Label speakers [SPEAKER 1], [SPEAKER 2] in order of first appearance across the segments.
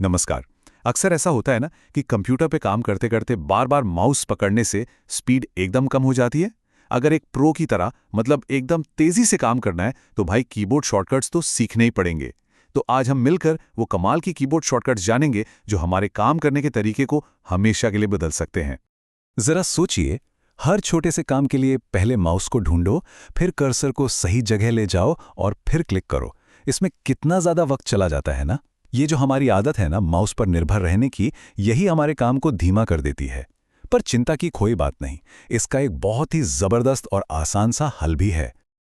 [SPEAKER 1] नमस्कार। अक्सर ऐसा होता है ना कि कंप्यूटर पे काम करते करते बार बार माउस पकड़ने से स्पीड एकदम कम हो जाती है। अगर एक प्रो की तरह मतलब एकदम तेजी से काम करना है तो भाई कीबोर्ड शॉर्टकट्स तो सीखने ही पड़ेंगे। तो आज हम मिलकर वो कमाल की कीबोर्ड शॉर्टकट्स जानेंगे जो हमारे काम करने के तरीके को हमेशा के लिए बदल सकते हैं।
[SPEAKER 2] जरा सोचिए, हर छोटे से काम के लिए पहले माउस को ढूंढो, फिर कर्सर को सही जगह ले जाओ और फिर क्लिक करो। इसमें कितना ज्यादा वक्त चला जाता है ना। ये जो हमारी आदत है ना माउस पर निर्भर रहने की, यही हमारे काम को धीमा कर देती है। पर चिंता की कोई बात नहीं, इसका एक बहुत ही जबरदस्त और आसान सा हल भी है।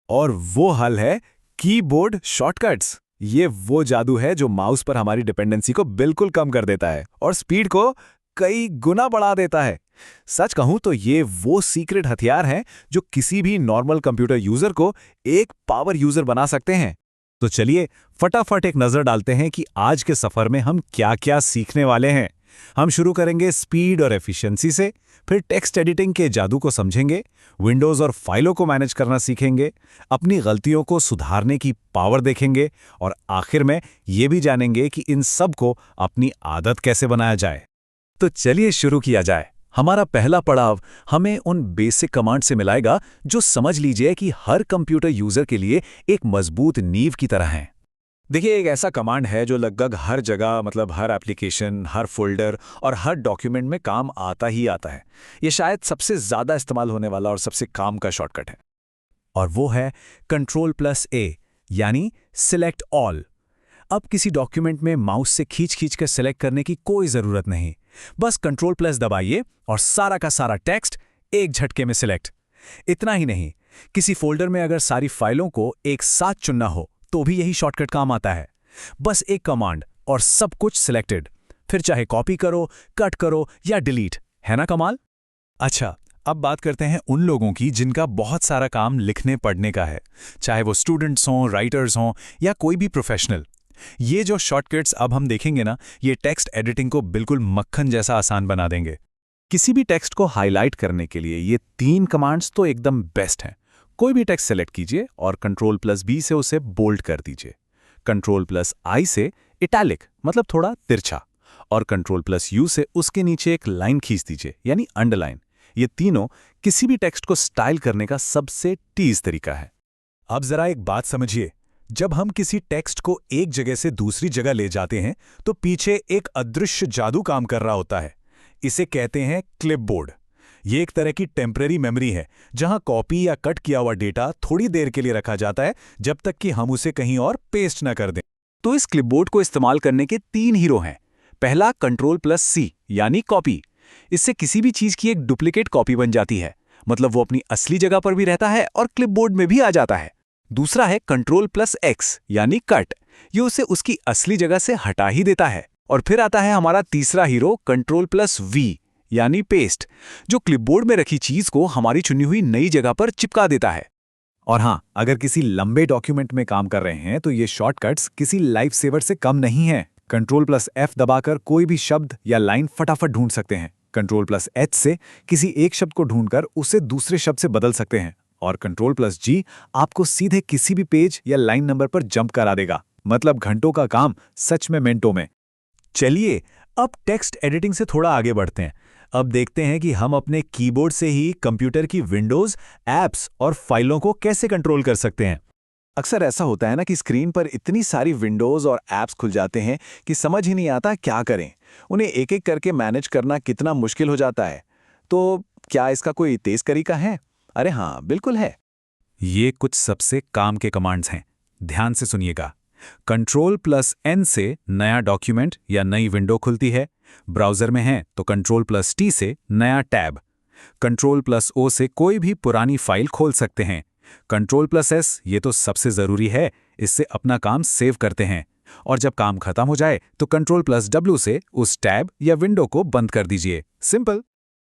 [SPEAKER 3] और वो हल है कीबोर्ड शॉर्टकट्स। ये वो जादू है जो माउस पर हमारी डिपेंडेंसी को बिल्कुल कम कर देता है और स्पीड को कई गुना बढ़ा देता है। सच कहूं तो ये वो सीक्रेट हथियार हैं जो किसी भी नॉर्मल कंप्यूटर यूजर को एक पावर यूजर बना सकते हैं। तो चलिए फटाफट एक नजर डालते हैं कि आज के सफर में हम क्या-क्या सीखने वाले हैं। हम शुरू करेंगे स्पीड और एफिशिएंसी से, फिर टेक्स्ट एडिटिंग के जादू को समझेंगे, विंडोज और फाइलों को मैनेज करना सीखेंगे, अपनी गलतियों को सुधारने की पावर देखेंगे और आखिर में ये भी जानेंगे कि इन सब को अपनी आदत कैसे बनाया जाए। तो चलिए शुरू किया जाए। हमारा पहला पड़ाव हमें उन बेसिक कमांड से मिलाएगा जो समझ लीजिए कि हर कंप्यूटर यूजर के लिए एक मजबूत नींव की तरह हैं। देखिए, एक ऐसा कमांड है जो लगभग हर जगह, मतलब हर एप्लीकेशन, हर फोल्डर और हर डॉक्यूमेंट में काम आता ही आता है। ये शायद सबसे ज्यादा इस्तेमाल होने वाला और सबसे काम का शॉर्टकट है।
[SPEAKER 2] और वो है Ctrl+A, यानी सिलेक्ट ऑल। अब किसी डॉक्यूमेंट में माउस से खींच कर सिलेक्ट करने की कोई जरूरत नहीं। बस Ctrl+ दबाइए और सारा का सारा टेक्स्ट एक झटके में सिलेक्ट। इतना ही नहीं, किसी फोल्डर में अगर सारी फाइलों को एक साथ चुनना हो तो भी यही शॉर्टकट काम आता है। बस एक कमांड और सब कुछ सिलेक्टेड। फिर चाहे कॉपी करो, कट करो या डिलीट, है ना कमाल। अच्छा, अब बात करते हैं उन लोगों की जिनका बहुत सारा काम लिखने पढ़ने का है, चाहे वो स्टूडेंट्स हों, राइटर्स हों या कोई भी प्रोफेशनल। ये जो शॉर्टकट्स अब हम देखेंगे ना, ये टेक्स्ट एडिटिंग को बिल्कुल मक्खन जैसा आसान बना देंगे।
[SPEAKER 3] किसी भी टेक्स्ट को हाईलाइट करने के लिए ये 3 कमांड्स तो एकदम बेस्ट हैं। कोई भी टेक्स्ट सेलेक्ट कीजिए और Ctrl+B से उसे बोल्ड कर दीजिए, Ctrl+I से इटैलिक मतलब थोड़ा तिरछा, और Ctrl+U से उसके नीचे एक लाइन खींच दीजिए यानी अंडरलाइन। ये तीनों किसी भी टेक्स्ट को स्टाइल करने का सबसे तेज तरीका है।
[SPEAKER 2] अब जरा एक बात समझिए, जब हम किसी टेक्स्ट को एक जगह से दूसरी जगह ले जाते हैं तो पीछे एक अदृश्य जादू काम कर रहा होता है। इसे कहते हैं क्लिपबोर्ड। ये एक तरह की टेम्परेरी मेमोरी है जहां कॉपी या कट किया हुआ डेटा थोड़ी देर के लिए रखा जाता है, जब तक कि हम उसे कहीं और पेस्ट न कर दें।
[SPEAKER 3] तो इस क्लिपबोर्ड को इस्तेमाल करने के 3 हीरो हैं। पहला Ctrl+C यानी कॉपी। इससे किसी भी चीज की एक डुप्लीकेट कॉपी बन जाती है, मतलब वो अपनी असली जगह पर भी रहता है और क्लिपबोर्ड में भी आ जाता है। दूसरा है Ctrl+X यानी कट। ये उसे उसकी असली जगह से हटा ही देता है। और फिर आता है हमारा तीसरा हीरो Ctrl+V यानी पेस्ट, जो क्लिपबोर्ड में रखी चीज को हमारी चुनी हुई नई जगह पर चिपका देता है।
[SPEAKER 2] और हाँ, अगर किसी लंबे डॉक्यूमेंट में काम कर रहे हैं तो ये शॉर्टकट्स किसी लाइफ सेवर से कम नहीं हैं। Ctrl+F दबाकर कोई भी शब्द या लाइन फटाफट ढूंढ सकते हैं। Ctrl+H से किसी एक शब्द को ढूंढकर उसे दूसरे शब्द से बदल सकते हैं। और Ctrl+G आपको सीधे किसी भी पेज या लाइन नंबर पर जंप करा देगा। मतलब घंटों का काम सच में मिनटों में। चलिए अब टेक्स्ट एडिटिंग से थोड़ा आगे बढ़ते हैं। अब देखते हैं कि हम अपने कीबोर्ड से ही कंप्यूटर की विंडोज, ऐप्स और फाइलों को कैसे कंट्रोल कर सकते हैं।
[SPEAKER 3] अक्सर ऐसा होता है ना कि स्क्रीन पर इतनी सारी विंडोज और ऐप्स खुल जाते हैं कि समझ ही नहीं आता क्या करें। उन्हें एक एक करके मैनेज करना कितना मुश्किल हो जाता है। तो क्या इसका कोई तेज तरीका है? अरे हाँ, बिल्कुल है।
[SPEAKER 2] ये कुछ सबसे काम के कमांड्स हैं, ध्यान से सुनिएगा। Ctrl+N से नया डॉक्यूमेंट या नई विंडो खुलती है। ब्राउज़र में है तो Ctrl+T से नया टैब। Ctrl+O से कोई भी पुरानी फाइल खोल सकते हैं। Ctrl+S ये तो सबसे ज़रूरी है, इससे अपना काम सेव करते हैं। और जब काम खत्म हो जाए तो Ctrl+W से उस टैब या विंडो को बंद कर दीजिए। सिंपल।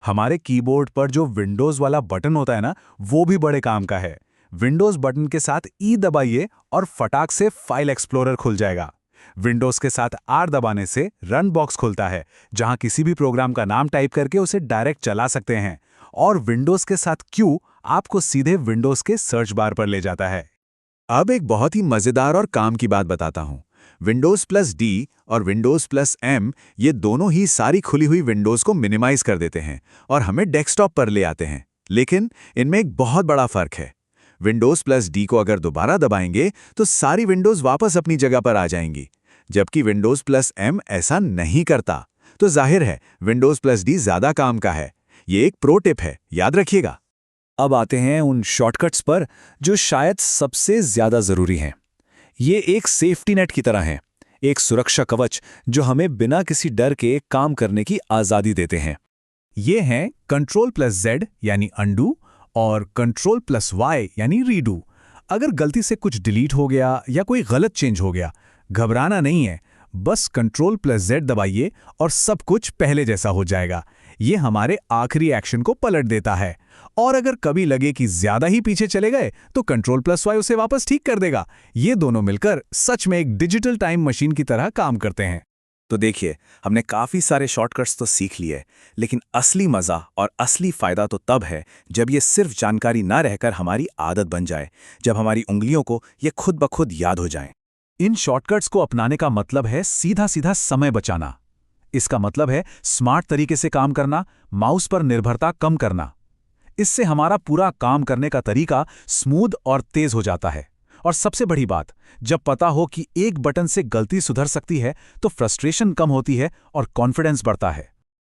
[SPEAKER 2] हमारे कीबोर्ड पर जो विंडोज़ वाला बटन होता है ना, वो भी बड़े काम का है। विंडोज़ बटन के साथ ई दबाइए और फटाक से फाइल एक्सप्लोरर खुल जाएगा। विंडोज़ के साथ आर दबाने से रन बॉक्स खुलता है, जहां किसी भी प्रोग्राम का नाम टाइप करके उसे डायरेक्ट चला सकते हैं। और विंडोज़ के साथ क्यू आपको सीधे विंडोज़ के सर्च बार पर ले जाता है।
[SPEAKER 3] अब एक बहुत ही मज़ेदार और काम की बात बताता हूँ।
[SPEAKER 1] विंडोज़ प्लस डी और विंडोज़ प्लस एम ये दोनों ही सारी खुली हुई विंडोज़ को मिनिमाइज कर देते हैं और हमें डेस्कटॉप पर ले आते हैं। लेकिन इनमें एक बहुत बड़ा फ़र्क है। विंडोज़ प्लस डी को अगर दोबारा दबाएंगे तो सारी विंडोज़ वापस अपनी जगह पर आ जाएंगी, जबकि विंडोज़ प्लस एम ऐसा नहीं करता। तो जाहिर है विंडोज़ प्लस डी ज़्यादा काम का है। ये एक प्रो टिप है, याद रखिएगा।
[SPEAKER 3] अब आते हैं उन शॉर्टकट्स पर जो शायद सबसे ज्यादा जरूरी हैं। ये एक सेफ्टी नेट की तरह हैं, एक सुरक्षा कवच जो हमें बिना किसी डर के काम करने की आजादी देते हैं।
[SPEAKER 2] ये हैं कंट्रोल प्लस जेड यानी अंडू और कंट्रोल प्लस वाई यानी रीडू। अगर गलती से कुछ डिलीट हो गया या कोई गलत चेंज हो गया, घबराना नहीं है, बस कंट्रोल प्लस जेड दबाइए और सब कुछ पहले जैसा हो जाएगा। ये हमारे आखिरी एक्शन को पलट देता है। और अगर कभी लगे कि ज्यादा ही पीछे चले गए तो कंट्रोल प्लस वाई उसे वापस ठीक कर देगा। ये दोनों मिलकर सच में एक डिजिटल टाइम मशीन की तरह काम करते हैं।
[SPEAKER 3] तो देखिए, हमने काफी सारे शॉर्टकट्स तो सीख लिए, लेकिन असली मजा और असली फायदा तो तब है जब ये सिर्फ जानकारी ना रहकर हमारी आदत बन जाए, जब हमारी उंगलियों को ये खुद ब खुद याद हो जाए।
[SPEAKER 2] इन शॉर्टकट्स को अपनाने का मतलब है सीधा सीधा समय बचाना। इसका मतलब है स्मार्ट तरीके से काम करना, माउस पर निर्भरता कम करना। इससे हमारा पूरा काम करने का तरीका स्मूथ और तेज हो जाता है। और सबसे बड़ी बात, जब पता हो कि एक बटन से गलती सुधर सकती है तो फ्रस्ट्रेशन कम होती है और कॉन्फिडेंस बढ़ता है।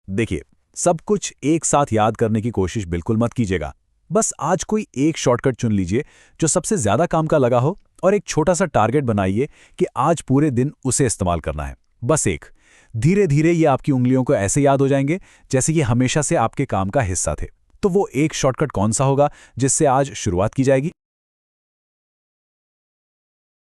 [SPEAKER 3] देखिए, सब कुछ एक साथ याद करने की कोशिश बिल्कुल मत कीजिएगा। बस आज कोई एक शॉर्टकट चुन लीजिए जो सबसे ज्यादा काम का लगा हो और एक छोटा सा टारगेट बनाइए कि आज पूरे दिन उसे इस्तेमाल करना है। बस एक। धीरे धीरे ये आपकी उंगलियों को ऐसे याद हो जाएंगे जैसे ये हमेशा से आपके काम का हिस्सा थे। तो वो एक शॉर्टकट कौन सा होगा जिससे आज शुरुआत की जाएगी?